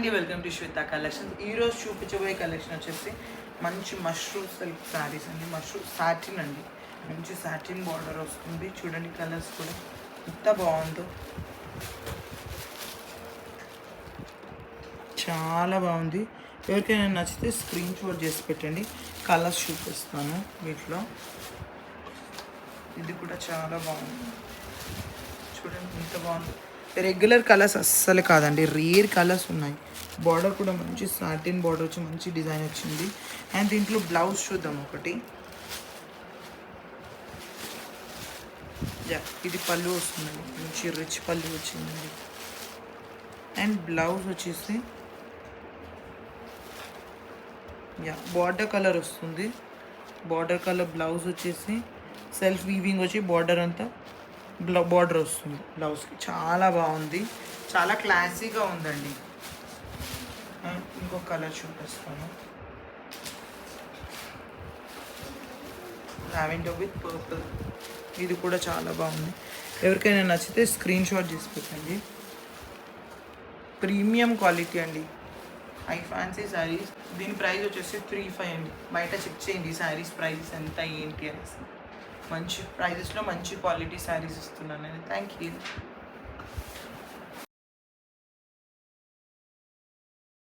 అండి, welcome to Shweta collections. ఈరోజు చూపించబోయే కలెక్షన్ వచ్చేసి మంచి మష్రూమ్ సిల్క్ శారీస్ అండి. మష్రూమ్ సాటిన్ అండి, మంచి సాటిన్ బార్డర్ వస్తుంది. చూడండి కలర్స్ కూడా ఎంత బాగుందో, చాలా బాగుంది. ఎవరికైనా నచ్చితే స్క్రీన్ షాట్ చేసి పెట్టండి, కలర్స్ చూపిస్తాను. వీటిలో ఇది కూడా చాలా బాగుంది. చూడండి ఎంత బాగుంది. రెగ్యులర్ కలర్స్ అస్సలు కాదండి, రేర్ కలర్స్ ఉన్నాయి. బార్డర్ కూడా మంచి సాటిన్ బార్డర్ వచ్చి మంచి డిజైన్ వచ్చింది. అండ్ దీంట్లో బ్లౌజ్ చూద్దాం ఒకటి. ఇది పళ్ళు వస్తుందండి, మంచి రిచ్ పళ్ళు వచ్చిందండి. అండ్ బ్లౌజ్ వచ్చేసి బార్డర్ కలర్ వస్తుంది. బార్డర్ కలర్ బ్లౌజ్ వచ్చేసి సెల్ఫ్ వీవింగ్ వచ్చి బార్డర్ అంతా బార్డర్ వస్తుంది బ్లౌజ్కి. చాలా బాగుంది, చాలా క్లాసీగా ఉందండి. ఇంకో కలర్ చూపిస్తాను, లావెండర్ విత్ పర్పుల్. ఇది కూడా చాలా బాగుంది. ఎవరికైనా నచ్చితే స్క్రీన్ షాట్ చేసి పెట్టండి. ప్రీమియం క్వాలిటీ అండి, హై ఫ్యాన్సీ శారీస్. దీని ప్రైస్ వచ్చేసి 35 అండి. బయట చెక్ చేయండి శారీస్ ప్రైస్ ఎంత ఏంటి అనేసి. మంచి ప్రైజెస్లో మంచి క్వాలిటీ శారీస్ ఇస్తున్నాను నేను. Thank you.